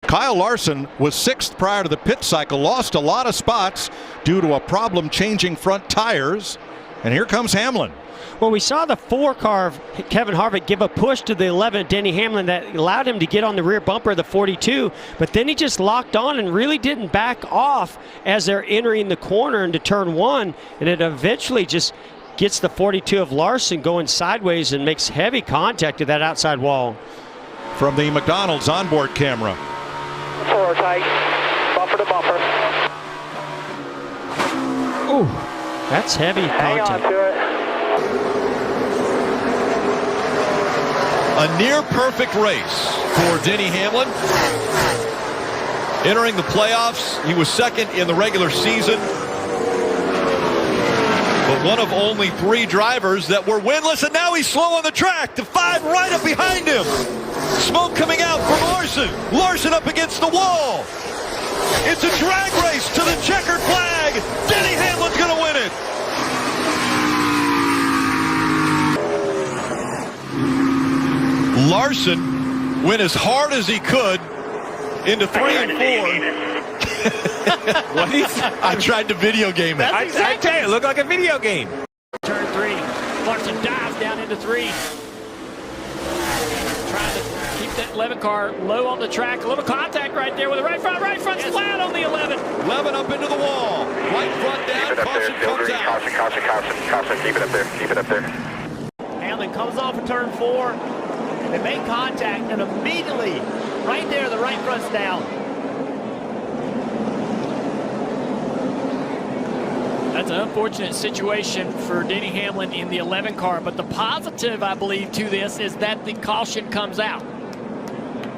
Kyle Larson was 6th prior to the pit cycle, lost a lot of spots due to a problem changing front tires. And here comes Hamlin. Well, we saw the 4 car of Kevin Harvick give a push to the 11, Denny Hamlin, that allowed him to get on the rear bumper of the 42, but then he just locked on and really didn't back off as they're entering the corner into turn 1, and it eventually just gets the 42 of Larson going sideways and makes heavy contact to that outside wall. From the McDonald's onboard camera. 4 tight, bumper to bumper. Ooh, that's heavy contact. Hang on to it. A near-perfect race for Denny Hamlin. Entering the playoffs, he was 2nd in the regular season, but one of only 3 drivers that were winless, and now he's slow on the track. The 5 right up behind him. Smoke coming out from Larson. Larson up against the wall. It's a drag race to the checkered flag. Denny Hamlin's going to win it. Larson went as hard as he could into 3 and 4. What? I tried to video game it. I tell you, it looked like a video game. Turn 3. Larson dives down into 3. Trying to keep that 11 car low on the track. A little contact right there with the right front. Right front's flat on the 11. 11 up into the wall. Right front down. Caution comes out. Caution, keep it up there, keep it up there. Hamlin comes off of turn 4. They make contact, and immediately, right there, the right front's down. That's an unfortunate situation for Denny Hamlin in the 11 car, but the positive, I believe, to this is that the caution comes out.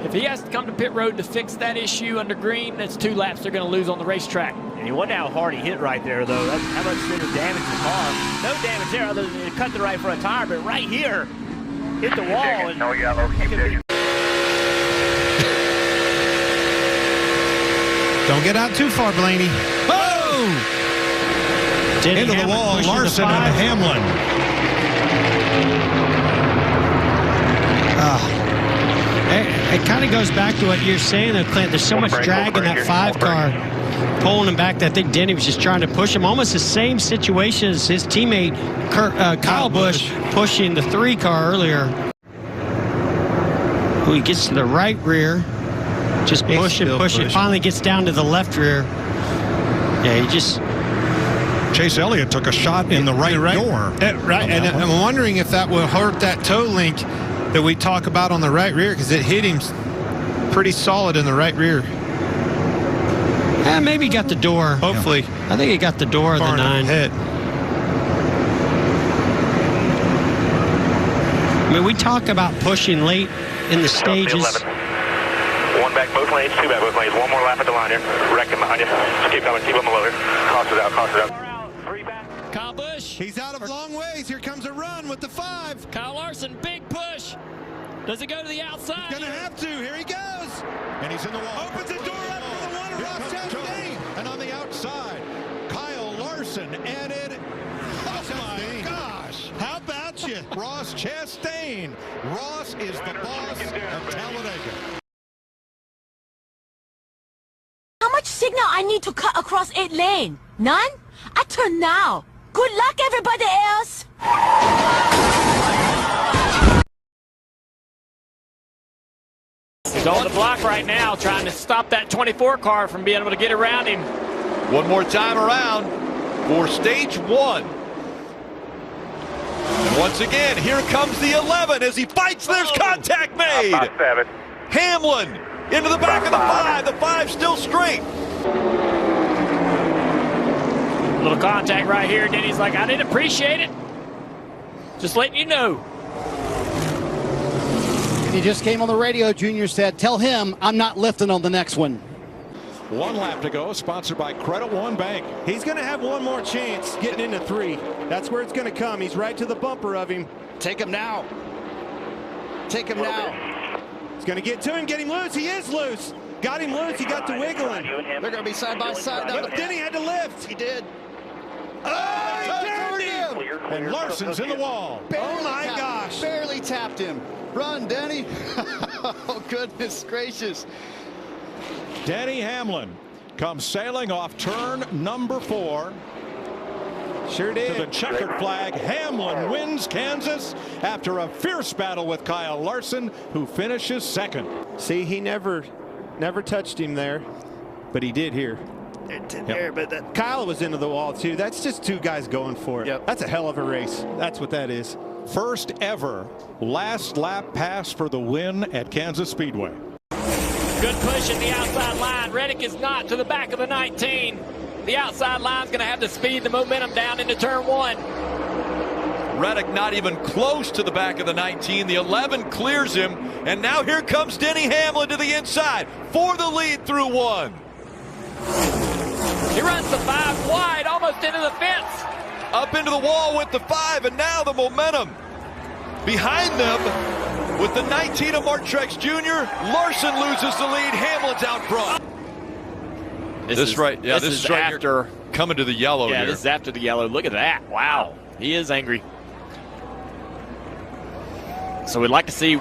If he has to come to pit road to fix that issue under green, that's 2 laps they're going to lose on the racetrack. And you wonder how hard he hit right there, though. That's how much did it damage the car. No damage there other than it cut the right front tire, but right here, hit the wall. And no yellow, keep digging. Don't get out too far, Blaney. Oh! Denny Into the Hamlin wall, pushing Larson the 5. and Hamlin. It kind of goes back to what you're saying, though, Clint. There's so much drag in that 5 car pulling him back that I think Denny was just trying to push him. Almost the same situation as his teammate Kyle Busch pushing the 3 car earlier. Who he gets to the right rear, just pushing. Finally gets down to the left rear. Yeah, he just... Chase Elliott took a shot in the right door. Right, and I'm wondering if that will hurt that toe link that we talk about on the right rear, because it hit him pretty solid in the right rear. Maybe he got the door. Hopefully. I think he got the door of the 9. Hit. I mean, we talk about pushing late in the stages. 11. 1 back both lanes, 2 back both lanes. 1 more lap at the line here. Wrecking behind you. Just keep coming, keep them below here. Caution out, caution out. 3 back. Kyle Busch. He's out of long ways. Here comes a run with the 5. Kyle Larson, big push. Does it go to the outside? Gonna have to. Here he goes. And he's in the wall. Opens the door up for the 1 of Ross Chastain. And on the outside, Kyle Larson added. Oh my gosh! How about you? Ross Chastain. Ross is the boss of Talladega. How much signal I need to cut across 8 lane? None? I turn now. Good luck, everybody else. He's on the block right now, trying to stop that 24 car from being able to get around him. One more time around for stage 1. And once again, here comes the 11 as he fights. There's contact made. 7. Hamlin into the back of the 5. The 5 still straight. A little contact right here. Denny's like, I didn't appreciate it. Just letting you know. He just came on the radio. Junior said, tell him I'm not lifting on the next one. 1 lap to go, sponsored by Credit One Bank. He's going to have one more chance getting into 3. That's where it's going to come. He's right to the bumper of him. Take him now. Take him now. He's going to get to him, get him loose. He is loose. Got him loose. He got to wiggling. They're going to be side by side. But then he had to lift. He did. Oh, he turned him. And Larson's in the wall. Oh, my gosh. Barely tapped him. Run, Denny. Oh, goodness gracious. Denny Hamlin comes sailing off turn number 4. Sure did. To the checkered flag. Hamlin wins Kansas after a fierce battle with Kyle Larson, who finishes second. See, he never touched him there, but he did here. There, but Kyle was into the wall too. That's just two guys going for it. Yep. That's a hell of a race. That's what that is. First ever last lap pass for the win at Kansas Speedway. Good push at the outside line. Reddick is not to the back of the 19. The outside line's going to have the speed, the momentum down into turn 1. Reddick not even close to the back of the 19. The 11 clears him, and now here comes Denny Hamlin to the inside for the lead through 1. He runs the 5 wide, almost into the fence. Up into the wall with the 5, and now the momentum behind them with the 19 of Mark Truex Jr. Larson loses the lead. Hamlin's out front. This is right after coming to the yellow. Yeah, here. this is after the yellow. Look at that. Wow. He is angry. So we'd like to see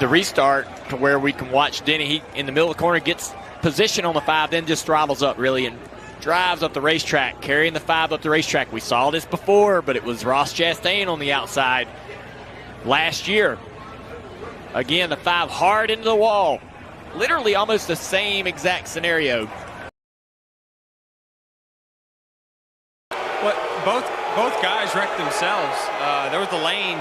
the restart to where we can watch Denny. He, in the middle of the corner, gets position on the 5, then just throttles up, really, and drives up the racetrack, carrying the 5 up the racetrack. We saw this before, but it was Ross Chastain on the outside last year. Again, the 5 hard into the wall. Literally almost the same exact scenario. Both guys wrecked themselves. There was the lane.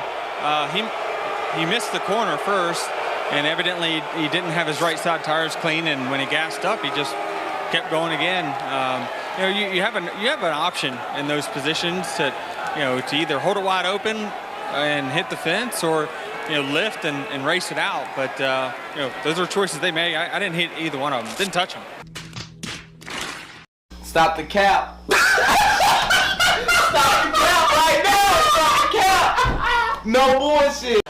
He missed the corner first, and evidently he didn't have his right side tires clean. And when he gassed up, he just kept going again. You have an option in those positions to either hold it wide open and hit the fence, or lift and race it out. But those are choices they made. I didn't hit either one of them. Didn't touch them. Stop the cap. Stop the cap right now. Stop the cap. No bullshit.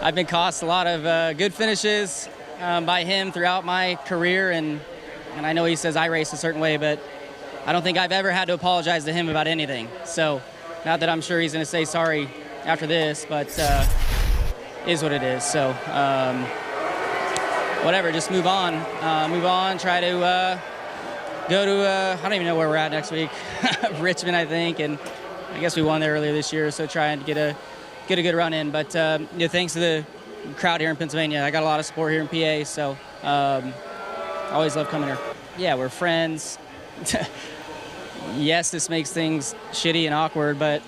I've been cost a lot of good finishes by him throughout my career, and I know he says I race a certain way, but I don't think I've ever had to apologize to him about anything. So, not that I'm sure he's going to say sorry after this, but is what it is. So, whatever, just move on. Try to go to, I don't even know where we're at next week. Richmond, I think, and I guess we won there earlier this year, so trying to get a good run in. But thanks to the crowd here in Pennsylvania. I got a lot of support here in PA, so always love coming here. Yeah, we're friends. Yes, this makes things shitty and awkward, but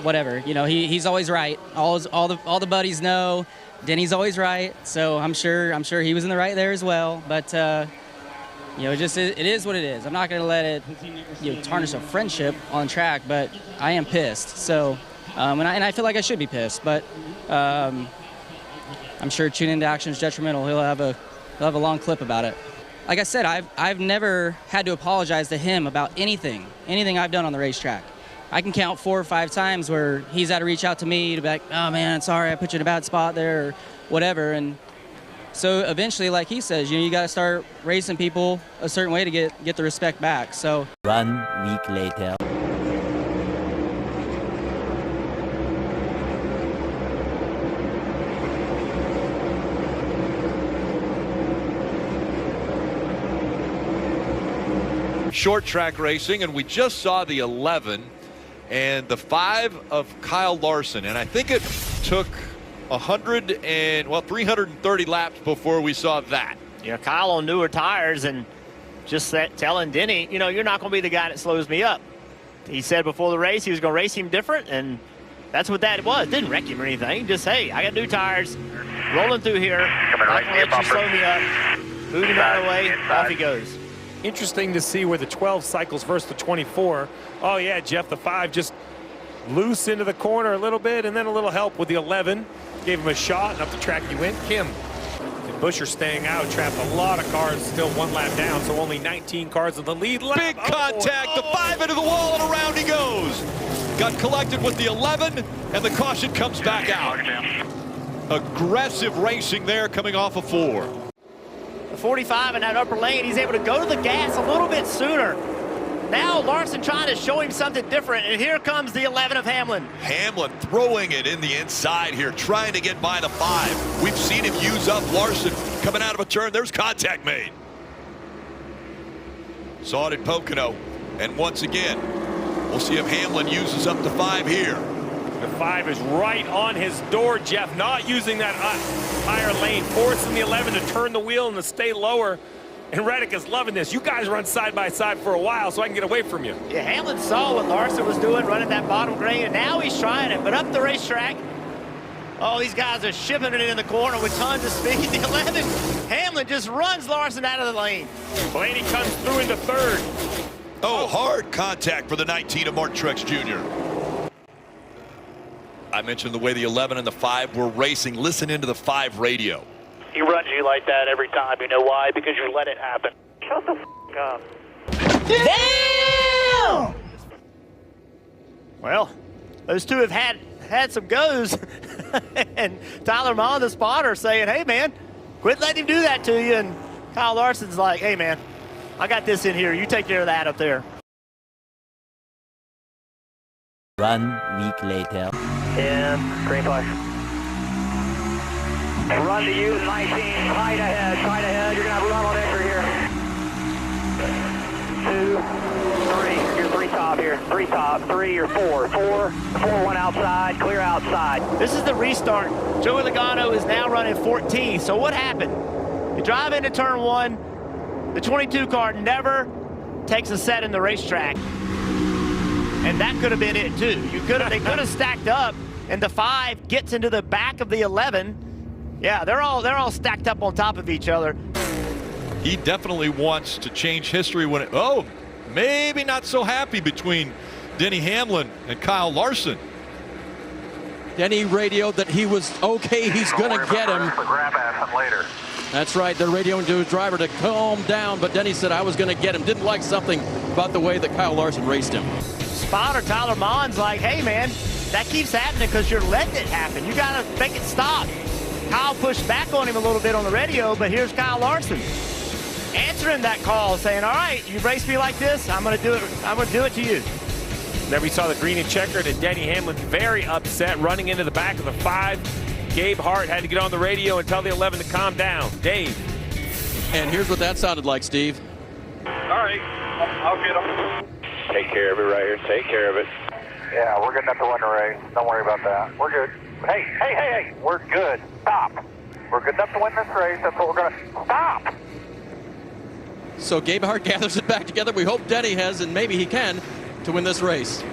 whatever. He's always right. All the buddies know Denny's always right. So I'm sure he was in the right there as well. But it is what it is. I'm not going to let it tarnish a friendship on track, but I am pissed. So and I feel like I should be pissed, but I'm sure tune into Action is detrimental. He'll have a long clip about it. Like I said, I've never had to apologize to him about anything I've done on the racetrack. I can count 4 or 5 times where he's had to reach out to me to be like, oh man, sorry, I put you in a bad spot there, or whatever. And so eventually, like he says, you got to start racing people a certain way to get the respect back. So 1 week later. Short track racing, and we just saw the 11 and the 5 of Kyle Larson, and I think it took 330 laps before we saw that. Kyle on newer tires, and just telling Denny, you're not going to be the guy that slows me up. He said before the race he was going to race him different, and that's what that was. Didn't wreck him or anything. Just, hey, I got new tires, rolling through here, not going to let you slow me up. Moving him out of the way, off he goes. Interesting to see where the 12 cycles versus the 24. Oh yeah, Jeff, the 5 just loose into the corner a little bit, and then a little help with the 11. Gave him a shot, and up the track he went. Kim and Busher staying out, trapped a lot of cars, still 1 lap down, so only 19 cars in the lead lap. Big contact, the 5 into the wall, and around he goes. Got collected with the 11, and the caution comes back out. Aggressive racing there coming off of 4. The 45 in that upper lane, he's able to go to the gas a little bit sooner. Now Larson trying to show him something different, and here comes the 11 of Hamlin. Hamlin throwing it in the inside here, trying to get by the 5. We've seen him use up Larson. coming out of a turn. There's contact made. Saw it at Pocono. And once again, we'll see if Hamlin uses up the 5 here. The 5 is right on his door, Jeff. Not using that higher lane, forcing the 11 to turn the wheel and to stay lower. And Reddick is loving this. You guys run side by side for a while so I can get away from you. Yeah, Hamlin saw what Larson was doing, running that bottom grade, and now he's trying it. But up the racetrack, oh, these guys are shipping it in the corner with tons of speed. The 11, Hamlin just runs Larson out of the lane. Blaney comes through into third. Oh, hard contact for the 19 of Mark Truex Jr. I mentioned the way the 11 and the 5 were racing. Listen into the 5 radio. He runs you like that every time. You know why? Because you let it happen. Shut the f up. Damn! Well, those two have had some goes. And Tyler Mon, the spotter, saying, hey, man, quit letting him do that to you. And Kyle Larson's like, hey, man, I got this in here. You take care of that up there. 1 week later. 10, green flash. Run to you, 19, tight ahead, you're gonna have a run on extra here. 2, 3, you're 3 top here, 3 top, 3, you're 4, 1 outside, clear outside. This is the restart. Joey Logano is now running 14. So what happened? You drive into turn 1, the 22 car never takes a set in the racetrack. And that could have been it too. They could have stacked up, and the 5 gets into the back of the 11. Yeah, they're all stacked up on top of each other. He definitely wants to change history when maybe not so happy between Denny Hamlin and Kyle Larson. Denny radioed that he was okay, he's gonna get him. Later. That's right, they're radioing to his driver to calm down, but Denny said I was gonna get him. Didn't like something about the way that Kyle Larson raced him. Spotter Tyler Mon's like, hey man, that keeps happening because you're letting it happen. You gotta make it stop. Kyle pushed back on him a little bit on the radio, but here's Kyle Larson answering that call, saying, all right, you race me like this, I'm gonna do it to you. Then we saw the green and checkered, and Denny Hamlin very upset, running into the back of the 5. Gabe Hart had to get on the radio and tell the 11 to calm down. Dave. And here's what that sounded like, Steve. All right, I'll get him. Take care of it right here, take care of it. Yeah, we're good enough to win the race. Don't worry about that. We're good. Hey, we're good. Stop. We're good enough to win this race. That's what we're going to... Stop! So Gabe Hart gathers it back together. We hope Denny has, and maybe he can, to win this race.